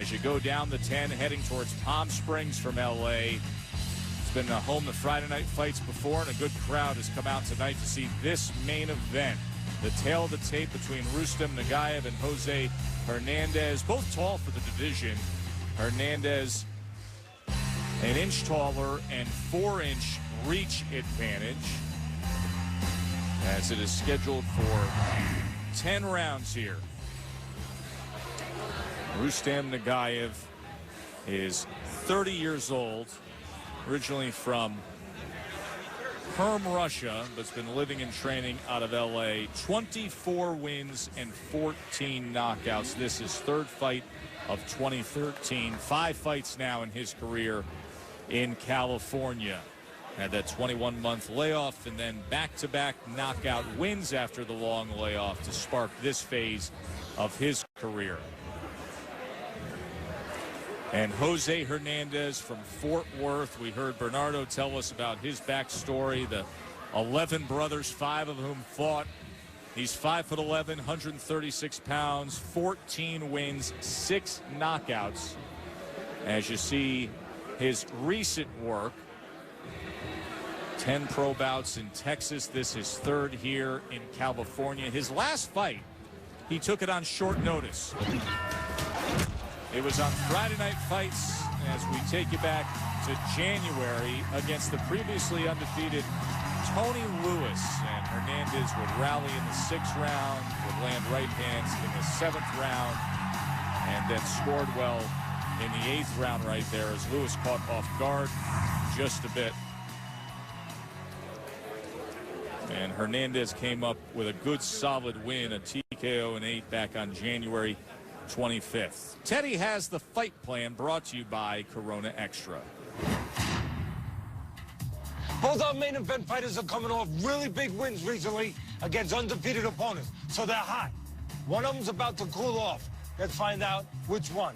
as you go down the 10, heading towards Palm Springs from L.A. It's been a home to Friday night fights before, and a good crowd has come out tonight to see this main event. The tail of the tape between Rustam Nugaev and Jose Hernandez, both tall for the division. Hernandez an inch taller and 4-inch reach advantage, as it is scheduled for 10 rounds here. Rustam Nugaev is 30 years old, originally from Perm, Russia, but's been living and training out of L.A. 24 wins and 14 knockouts. This is third fight of 2013. 5 fights now in his career in California. Had that 21-month layoff and then back-to-back knockout wins after the long layoff to spark this phase of his career. And Jose Hernandez from Fort Worth. We heard Bernardo tell us about his backstory. The 11 brothers, 5 of whom fought. He's 5'11", 136 pounds, 14 wins, 6 knockouts. As you see his recent work, 10 pro bouts in Texas. This is third here in California. His last fight, he took it on short notice. It was on Friday Night Fights, as we take you back to January against the previously undefeated Tony Lewis. And Hernandez would rally in the 6th round, would land right hands in the 7th round, and then scored well in the 8th round right there as Lewis caught off guard just a bit. And Hernandez came up with a good solid win, a TKO in 8 back on January 25th. Teddy has the fight plan, brought to you by Corona Extra. Both our main event fighters are coming off really big wins recently against undefeated opponents, so they're hot. One of them's about to cool off. Let's find out which one.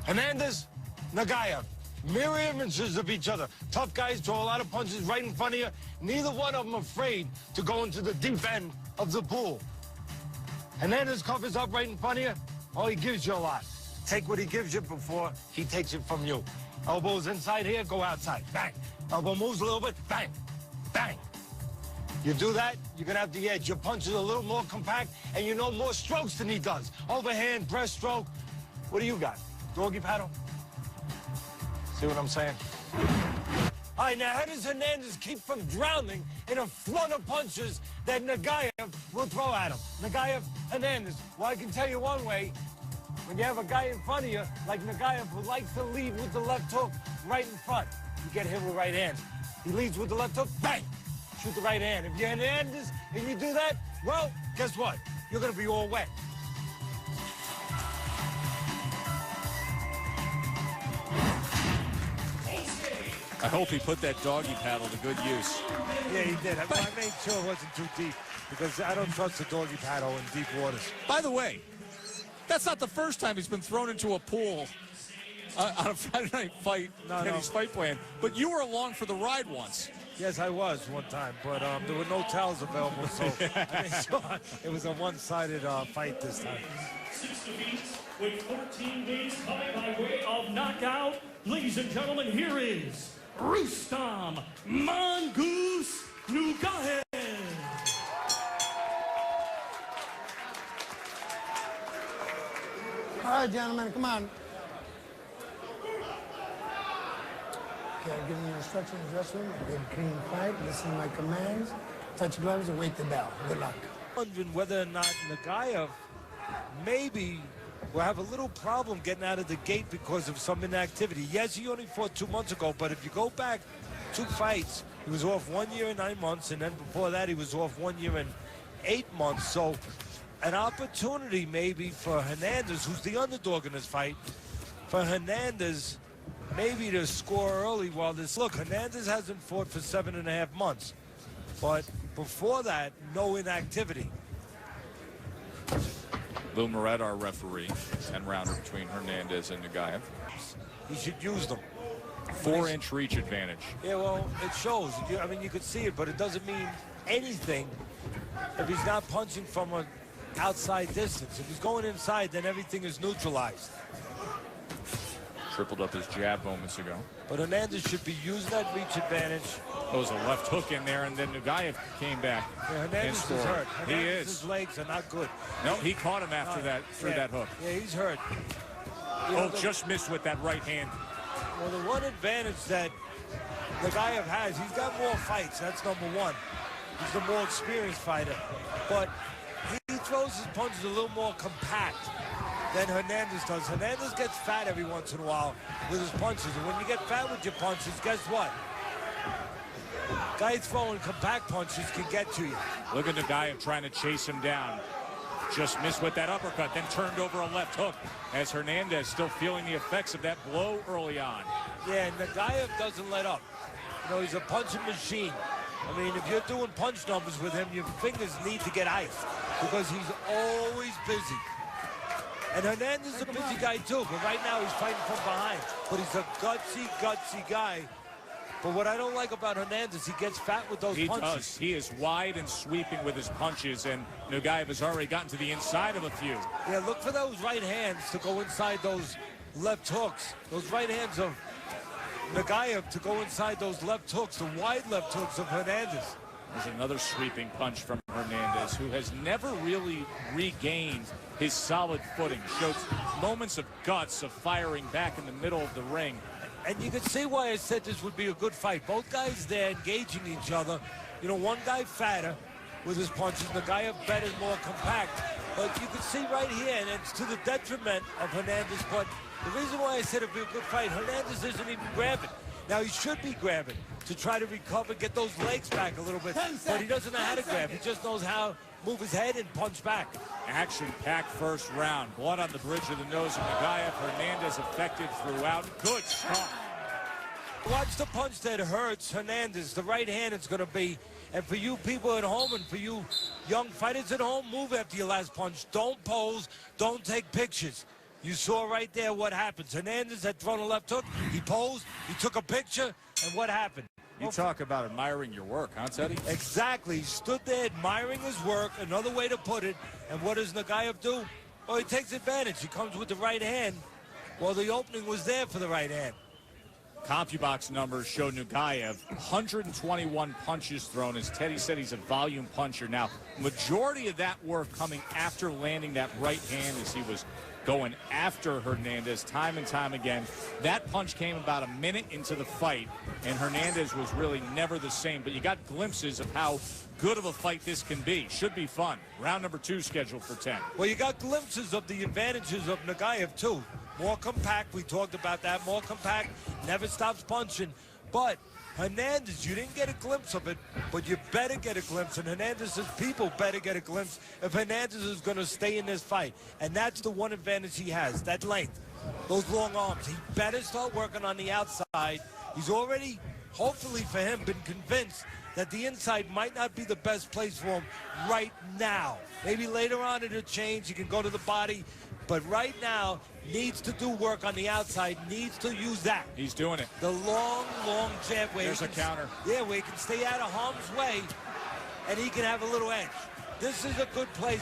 Hernandez, Nugaev, mirror images of each other. Tough guys, throw a lot of punches right in front of you. Neither one of them afraid to go into the deep end of the pool. Hernandez covers up right in front of you. Oh, he gives you a lot. Take what he gives you before he takes it from you. Elbows inside here, go outside. Bang. Elbow moves a little bit. Bang. Bang. You do that, you're going to have the edge. Your punch is a little more compact, and you know more strokes than he does. Overhand, breaststroke. What do you got? Doggy paddle? See what I'm saying? All right, now how does Hernandez keep from drowning in a flood of punches that Nugaev will throw at him? Nugaev, Hernandez. Well, I can tell you one way. When you have a guy in front of you, like Nugaev, who likes to lead with the left hook right in front, you get hit with right hands. He leads with the left hook, bang! Shoot the right hand. If you're Hernandez and you do that, well, guess what? You're going to be all wet. I hope he put that doggy paddle to good use. Yeah, he did. I made sure it wasn't too deep, because I don't trust the doggy paddle in deep waters. By the way, that's not the first time he's been thrown into a pool on a Friday night fight, Kenny's fight plan. But you were along for the ride once. Yes, I was one time, but there were no towels available, so I made sure it was a one-sided fight this time. With 14 wins coming by way of knockout, ladies and gentlemen, here is Rustam Mongoose Nugaev. All right, gentlemen, come on. Okay, I'll give you instructions in the dressing room. Get a clean fight, listen to my commands, touch gloves, and wait the bell. Good luck. Wondering whether or not Nugaev maybe will have a little problem getting out of the gate because of some inactivity. Yes, he only fought 2 months ago, but if you go back 2 fights, he was off 1 year and 9 months, and then before that he was off 1 year and 8 months. So an opportunity maybe for Hernandez, who's the underdog in this fight, for Hernandez maybe to score early while this... Look, Hernandez hasn't fought for 7.5 months, but before that, no inactivity. Lou Moret, our referee, 10-rounder between Hernandez and Nugaev. He should use them. 4-inch reach advantage. Yeah, well, it shows. I mean, you could see it, but it doesn't mean anything if he's not punching from an outside distance. If he's going inside, then everything is neutralized. tripled up his jab moments ago. But Hernandez should be using that reach advantage. There was a left hook in there, and then Nugaev came back. Yeah, Hernandez is hurt. He is. His legs are not good. No, he caught him after that, through that hook. Yeah, he's hurt. Just missed with that right hand. Well, the one advantage that Nugaev has, he's got more fights. That's number one. He's the more experienced fighter. But he throws his punches a little more compact than Hernandez does. Hernandez gets fat every once in a while with his punches. And when you get fat with your punches, guess what? Guys throwing compact punches can get to you. Look at Nugaev trying to chase him down. Just missed with that uppercut, then turned over a left hook as Hernandez still feeling the effects of that blow early on. Yeah, Nugaev doesn't let up. You know, he's a punching machine. I mean, if you're doing punch numbers with him, your fingers need to get iced because he's always busy. And Hernandez is a busy guy too, but right now he's fighting from behind. But he's a gutsy guy. But what I don't like about Hernandez, he gets fat with those punches. He does. He is wide and sweeping with his punches, and Nugaev has already gotten to the inside of a few. Yeah, look for those right hands to go inside those left hooks. Those right hands of Nugaev to go inside those left hooks, the wide left hooks of Hernandez. There's another sweeping punch from Hernandez, who has never really regained his solid footing. Shows moments of guts of firing back in the middle of the ring. And you can see why I said this would be a good fight. Both guys there engaging each other. You know, one guy fatter with his punches, Nugaev better, more compact. But you can see right here, and it's to the detriment of Hernandez. But the reason why I said it'd be a good fight, Hernandez isn't even grabbing. Now, he should be grabbing to try to recover, get those legs back a little bit. But he doesn't know how to grab. He just knows how to move his head and punch back. Action-packed first round. Blood on the bridge of the nose of Nugaev. Hernandez affected throughout. Good stop. Watch the punch that hurts Hernandez. The right hand it's going to be. And for you people at home and for you young fighters at home, move after your last punch. Don't pose. Don't take pictures. You saw right there what happens. Hernandez had thrown a left hook. He posed. He took a picture. And what happened? You talk about admiring your work, huh, Teddy? Exactly. He stood there admiring his work, another way to put it. And what does Nugaev do? Well, he takes advantage. He comes with the right hand. Well, the opening was there for the right hand. CompuBox numbers show Nugaev 121 punches thrown. As Teddy said, he's a volume puncher. Now, majority of that work coming after landing that right hand as he was going after Hernandez time and time again. That punch came about a minute into the fight, and Hernandez was really never the same. But you got glimpses of how good of a fight this can be. Should be fun. Round number 2 scheduled for 10. Well, you got glimpses of the advantages of Nugaev, too. More compact, we talked about that. More compact, never stops punching. But Hernandez, you didn't get a glimpse of it, but you better get a glimpse. And Hernandez's people better get a glimpse if Hernandez is going to stay in this fight. And that's the one advantage he has, that length, those long arms. He better start working on the outside. He's already, hopefully for him, been convinced that the inside might not be the best place for him right now. Maybe later on it'll change. He can go to the body. But right now, needs to do work on the outside, needs to use that. He's doing it. The long jab where there's a counter. Yeah, where he can stay out of harm's way, and he can have a little edge. This is a good place.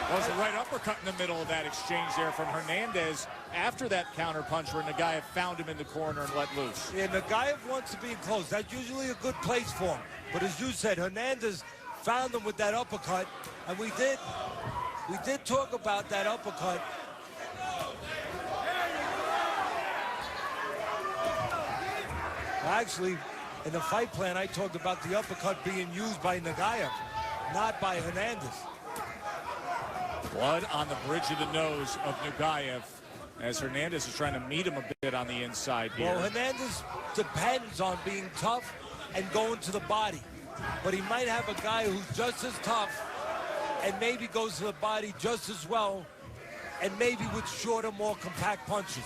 Well, it's a right uppercut in the middle of that exchange there from Hernandez after that counter punch where Nugaev found him in the corner and let loose. Yeah, Nugaev wants to be close. That's usually a good place for him. But as you said, Hernandez found him with that uppercut, and we did talk about that uppercut. Actually, in the fight plan, I talked about the uppercut being used by Nugaev, not by Hernandez. Blood on the bridge of the nose of Nugaev as Hernandez is trying to meet him a bit on the inside here. Well, Hernandez depends on being tough and going to the body. But he might have a guy who's just as tough and maybe goes to the body just as well, and maybe with shorter, more compact punches.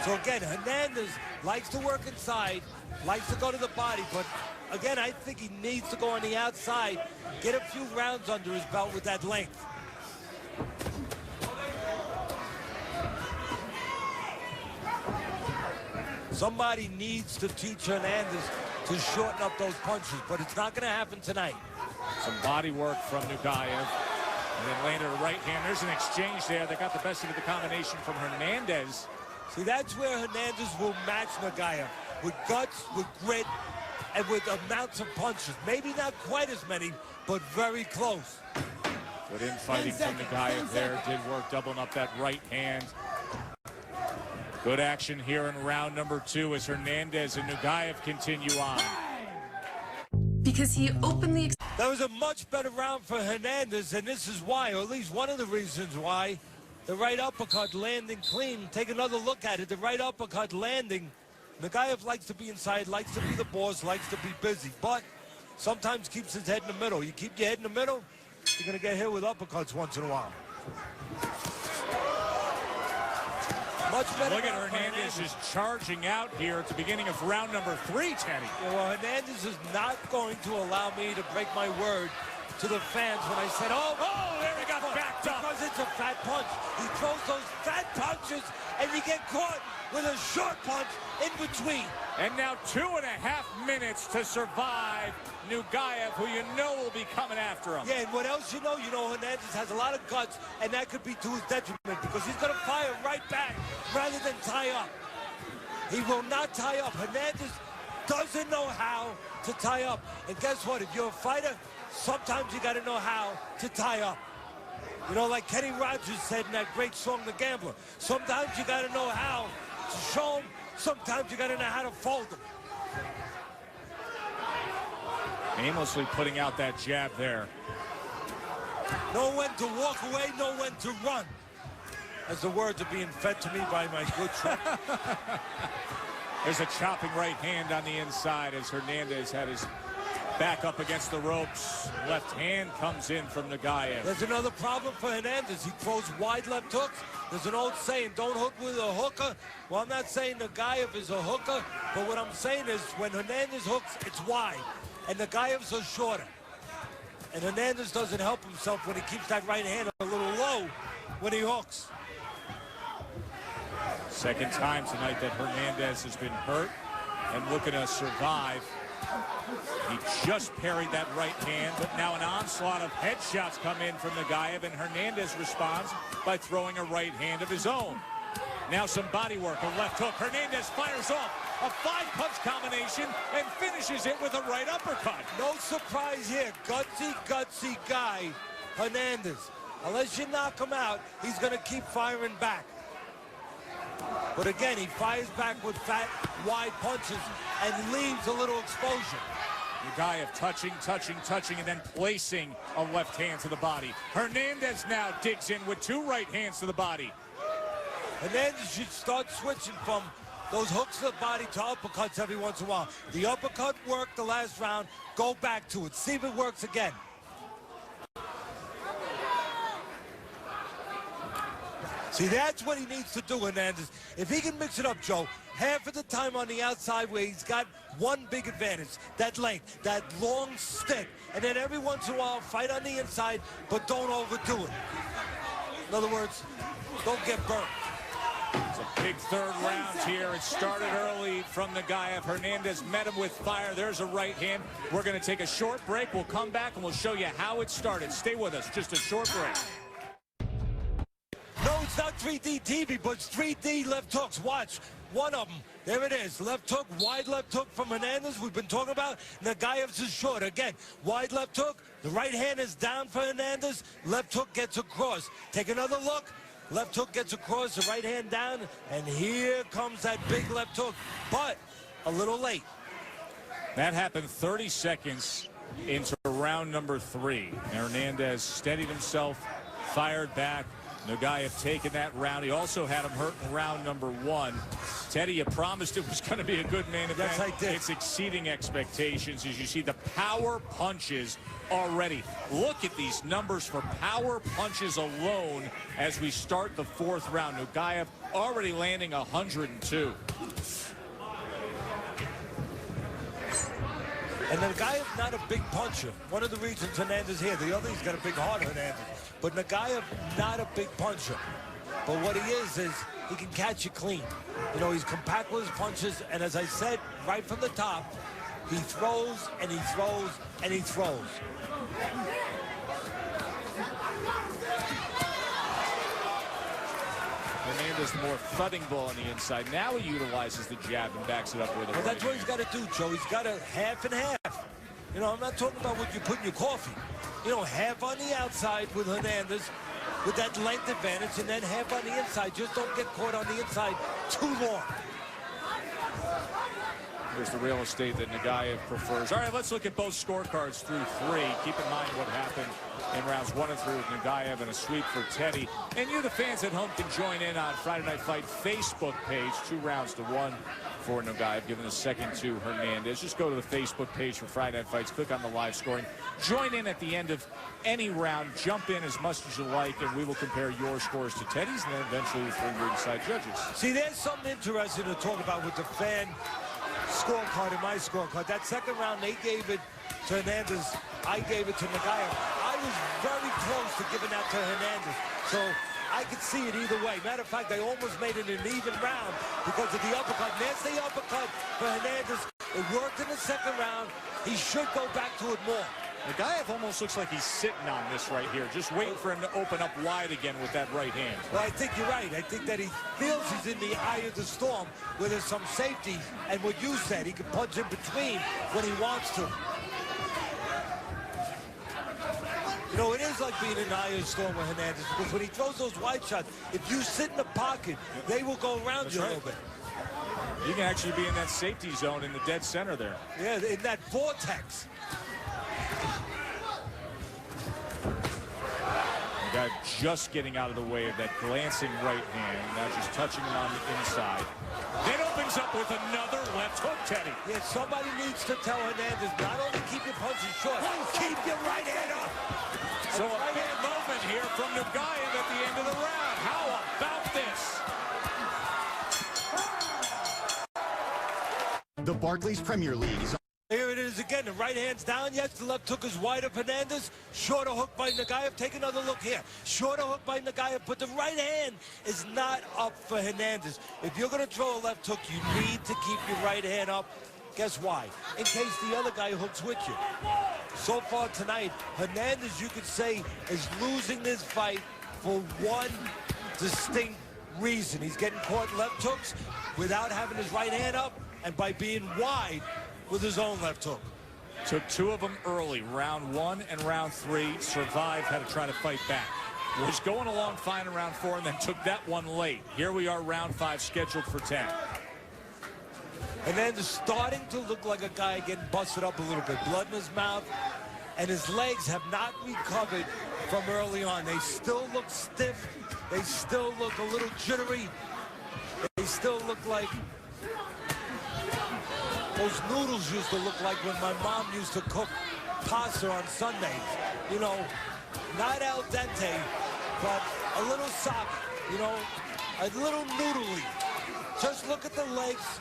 So again, Hernandez likes to work inside, likes to go to the body, but again, I think he needs to go on the outside, get a few rounds under his belt with that length. Somebody needs to teach Hernandez to shorten up those punches, but it's not going to happen tonight. Some body work from Nugaev. And then landed a right hand. There's an exchange there that got the best of the combination from Hernandez. See, that's where Hernandez will match Nugaev. With guts, with grit, and with amounts of punches. Maybe not quite as many, but very close. Good infighting from Nugaev there. Did work doubling up that right hand. Good action here in round number 2 as Hernandez and Nugaev continue on. Because he openly... That was a much better round for Hernandez, and this is why, or at least one of the reasons why. The right uppercut landing clean. Take another look at it. The right uppercut landing. Nugaev likes to be inside, likes to be the boss, likes to be busy, but sometimes keeps his head in the middle. You keep your head in the middle, you're going to get hit with uppercuts once in a while. Much better. Look at Hernandez is charging out here at the beginning of round number 3, Teddy. Yeah, well, Hernandez is not going to allow me to break my word to the fans when I said, oh, there he got backed up. Because it's a fat punch. He throws those fat punches, and you get caught with a short punch in between. And now 2.5 minutes to survive Nugaev, who you know will be coming after him. Yeah, and what else you know Hernandez has a lot of guts, and that could be to his detriment because he's going to fire right back rather than tie up. He will not tie up. Hernandez doesn't know how to tie up. And guess what? If you're a fighter, sometimes you got to know how to tie up. You know, like Kenny Rogers said in that great song, The Gambler, sometimes you got to know how to show them, sometimes you got to know how to fold them. Aimlessly putting out that jab there. Know when to walk away, know when to run. As the words are being fed to me by my good friend. There's a chopping right hand on the inside as Hernandez had his back up against the ropes. Left hand comes in from Nugaev. There's another problem for Hernandez. He throws wide left hooks. There's an old saying, don't hook with a hooker. Well, I'm not saying Nugaev is a hooker, but what I'm saying is when Hernandez hooks, it's wide. And Nugaev's are shorter. And Hernandez doesn't help himself when he keeps that right hand a little low when he hooks. Second time tonight that Hernandez has been hurt and looking to survive. He just parried that right hand, but now an onslaught of headshots come in from Nugaev, and Hernandez responds by throwing a right hand of his own. Now some body work, a left hook. Hernandez fires off a 5-punch combination and finishes it with a right uppercut. No surprise here. Gutsy, gutsy guy, Hernandez. Unless you knock him out, he's going to keep firing back. But again, he fires back with fat, wide punches and leaves a little exposure. Nugaev touching, and then placing a left hand to the body. Hernandez now digs in with 2 right hands to the body. Hernandez should start switching from those hooks to the body to uppercuts every once in a while. The uppercut worked the last round. Go back to it. See if it works again. See, that's what he needs to do, Hernandez. If he can mix it up, Joe, half of the time on the outside where he's got one big advantage, that length, that long stick, and then every once in a while fight on the inside, but don't overdo it. In other words, don't get burnt. It's a big third round here. It started early from Nugaev. Hernandez met him with fire. There's a right hand. We're going to take a short break. We'll come back and we'll show you how it started. Stay with us. Just a short break. No, it's not 3D TV, but it's 3D left hooks. Watch. One of them. There it is. Left hook, wide left hook from Hernandez. We've been talking about. Nugaev's is short. Again, wide left hook. The right hand is down for Hernandez. Left hook gets across. Take another look. Left hook gets across, the right hand down, and here comes that big left hook, but a little late. That happened 30 seconds into round number 3. Hernandez steadied himself, fired back. Nugaev taking that round. He also had him hurt in round number 1. Teddy, you promised it was going to be a good main event. Yes, I did. It's exceeding expectations as you see the power punches already. Look at these numbers for power punches alone as we start the 4th round. Nugaev already landing 102. And Nugaev not a big puncher. One of the reasons Hernandez here. The other, he's got a big heart, Hernandez. But Nugaev not a big puncher. But what he is he can catch you clean. You know, he's compact with his punches. And as I said right from the top, he throws and he throws and he throws. Hernandez, the more thudding ball on the inside. Now he utilizes the jab and backs it up with a Well, right that's what he's got to do, Joe. He's got to half and half. You know, I'm not talking about what you put in your coffee. You know, half on the outside with Hernandez, with that length advantage, and then half on the inside. Just don't get caught on the inside too long. There's the real estate that Nugaev prefers. All right, let's look at both scorecards through 3. Keep in mind what happened in rounds 1 and 3 with Nugaev and a sweep for Teddy. And you, the fans at home, can join in on Friday Night Fight Facebook page. 2 rounds to 1 for Nugaev, giving the second to Hernandez. Just go to the Facebook page for Friday Night Fights, click on the live scoring. Join in at the end of any round. Jump in as much as you like, and we will compare your scores to Teddy's, and then eventually the 3 ringside judges. See, there's something interesting to talk about with the fan scorecard and my scorecard. That second round, they gave it to Hernandez. I gave it to Nugaev. I was very close to giving that to Hernandez. So I could see it either way. Matter of fact, I almost made it an even round because of the uppercut. And there's the uppercut for Hernandez. It worked in the second round. He should go back to it more. Nugaev almost looks like he's sitting on this right here, just waiting for him to open up wide again with that right hand. Well, I think you're right. I think that he feels he's in the eye of the storm where there's some safety. And what you said, he can punch in between when he wants to. You know, it is like being in the eye of the storm with Hernandez, because when he throws those wide shots, if you sit in the pocket, they will go around you a little bit. You can actually be in that safety zone in the dead center there. Yeah, in that vortex. Guy just getting out of the way of that glancing right hand. Now just touching him on the inside. Then opens up with another left hook, Teddy. Yeah, somebody needs to tell Hernandez, not only keep your punches short, keep your right hand up. So a big moment here from Nugaev at the end of the round. How about this? The Barclays Premier League is Here it is again. The right hand's down. Yes, the left hook is wide of Hernandez. Shorter hook by Nugaev. Take another look here. Shorter hook by Nugaev, but the right hand is not up for Hernandez. If you're going to throw a left hook, you need to keep your right hand up. Guess why? In case the other guy hooks with you. So far tonight, Hernandez, you could say, is losing this fight for one distinct reason. He's getting caught left hooks without having his right hand up and by being wide with his own left hook. Took 2 of them early, round 1 and round 3. Survived, had to try to fight back. Was going along fine in round 4 and then took that one late. Here we are, round 5, scheduled for 10. And then starting to look like a guy getting busted up a little bit. Blood in his mouth, and his legs have not recovered from early on. They still look stiff. They still look a little jittery. They still look like those noodles used to look like when my mom used to cook pasta on Sundays. You know, not al dente, but a little soft, you know, a little noodly. Just look at the legs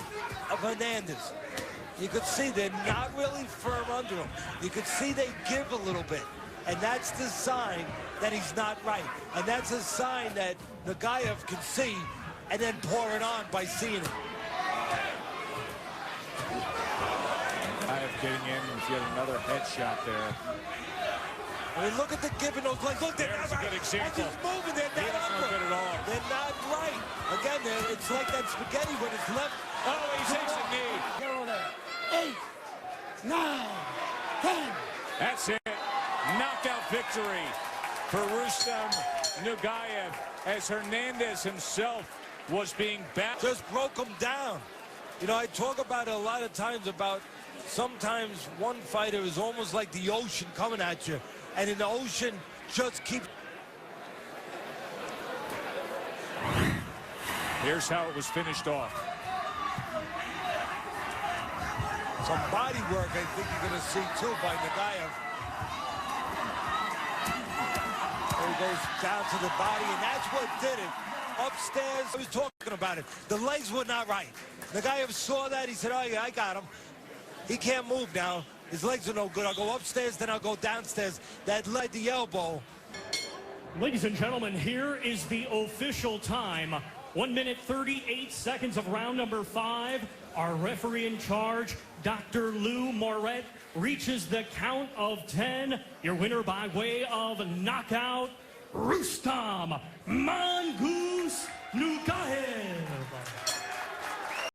of Hernandez. You could see they're not really firm under him. You could see they give a little bit. And that's the sign that he's not right. And that's a sign that Nugaev can see and then pour it on by seeing it. Nugaev getting in with yet another headshot there. I mean, look at the give in those legs. Look, they're There's not a good right. example. As he's moving, they're not That's not good at all. They're not right. Again, it's like that spaghetti when it's left. Oh, he takes a knee. 8, 9, 10. That's it. Knockout victory for Rustam Nugaev as Hernandez himself was being battered. Just broke him down. You know, I talk about it a lot of times about sometimes one fighter is almost like the ocean coming at you. And in the ocean, just keep. Here's how it was finished off. Some body work I think you're going to see, too, by Nugaev. He goes down to the body, and that's what did it. Upstairs, I was talking about it. The legs were not right. Nugaev saw that. He said, oh, yeah, I got him. He can't move now. His legs are no good. I'll go upstairs, then I'll go downstairs. That led the elbow. Ladies and gentlemen, here is the official time. 1 minute, 38 seconds of round number 5. Our referee in charge, Dr. Lou Moret, reaches the count of 10. Your winner by way of knockout, Rustam Mongoose Nugaev.